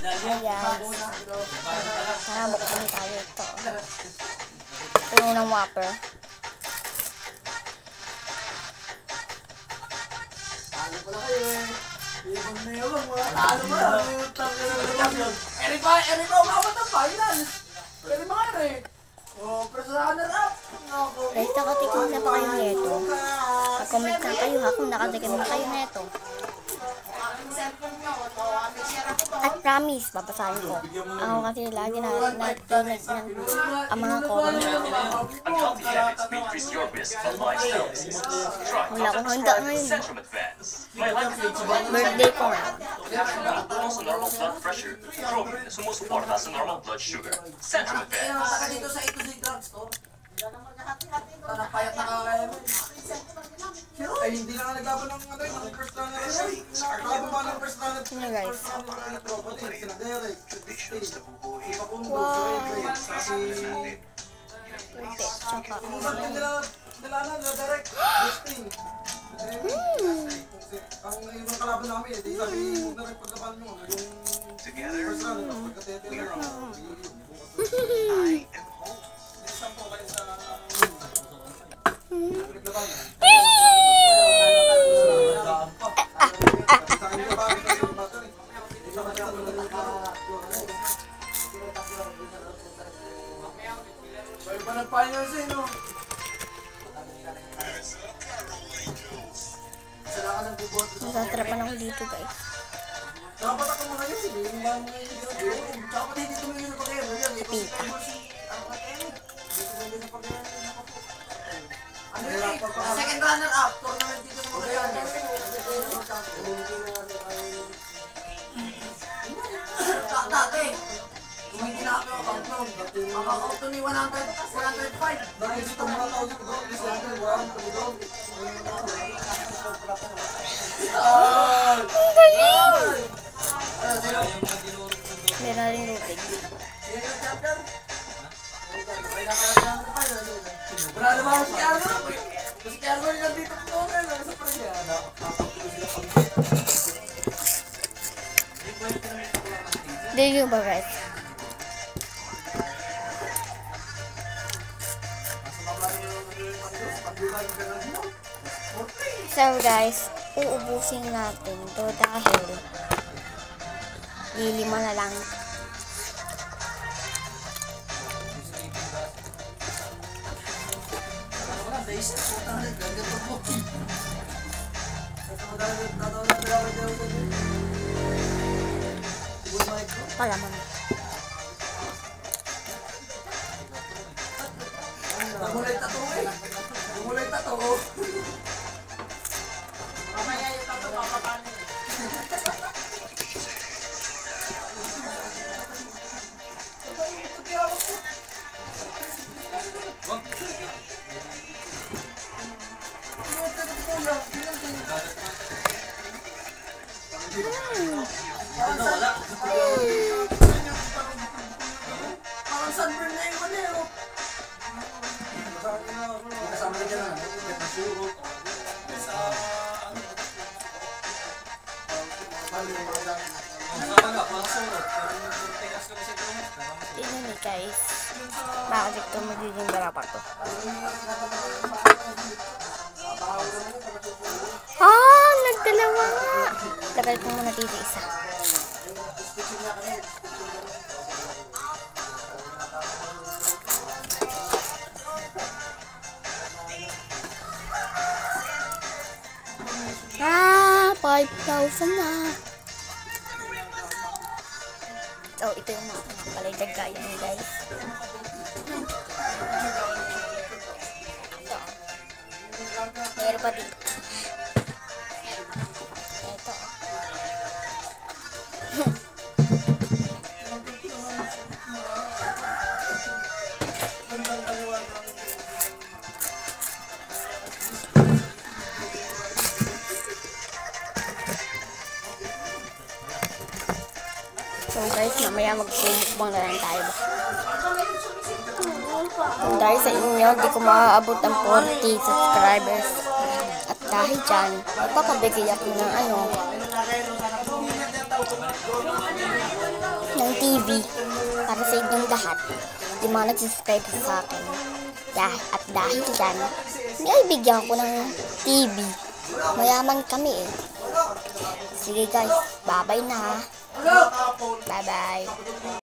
Hi guys. Tara, buksan tayo ito. Puno ng Whopper. Talo pala kayo eh. Ibon na yun. Talo pala. Erika, umawat ang finals. Pwede mga rin. Oh, personal up. Guys, nakatikim na pa kayo neto. Mag-comment na kayo ha kung nakatikim na kayo neto. At promise, babasahin ko. Ako kasi lagi na natinig ng ang mga comment. Wala akong handa ngayon. Birthday ko nga. Also normal blood pressure. Chromium sumusuporta sa normal blood sugar. Centrum Advance. Dito sa ito sa drugstore. Napayat na kaya mo. Ay, hindi na nga naglaban ng first runner. Naglaban ba ng first runner? Sino guys? Wow. Birthday, tsaka. Dalanan na direct. Ang ibang kalaban namin, di sabi huwag na rin pagkaban nyo. Yung first runner, pagkatete na. I am home. Isang po kayo sa... Nasatrapan ako dito guys. Dapat ako mga yun, sige. Dapat hindi tumingin na pag-air. Pita. Second runner up, tournament dito ng mga yan. Dati, kung hindi na ako countdown, makakauto ni 105. Dahil dito mga tao dito bro, this level, wow, tumulong. Ang galing! Meron rin lutig. Wala naman si Arnold. Si Arnold yung dito po nga lang sa pagkaya. Dito ba guys? So guys, uubusin natin to dahil lilima na lang. Palaman. Namulay tato eh. Namulay tato ko. Mamaya yung tato papapanin. Parang sunburn na yung manero. Kasama na dyan na. Tignan niyo guys. Bakit ito magiging barapa to? Nagdalawa nga. Tagal ko muna dito isa. Ah, 5,000 na. So, ito yung nakapalagdag kaya niyo guys. Ito. Meron pa dito. Ito. So guys, mamaya mag-mukbang na lang tayo. Kung dahil sa inyo, di ko maaabot ang 40 subscribers. At dahil dyan, magpapabigay ako ng ng TV para sa inyong lahat, yung mga nag-subscribe sa akin. At dahil dyan, may bigyan ko ng TV. Mayaman kami eh. Sige guys, bye-bye na. Bye-bye.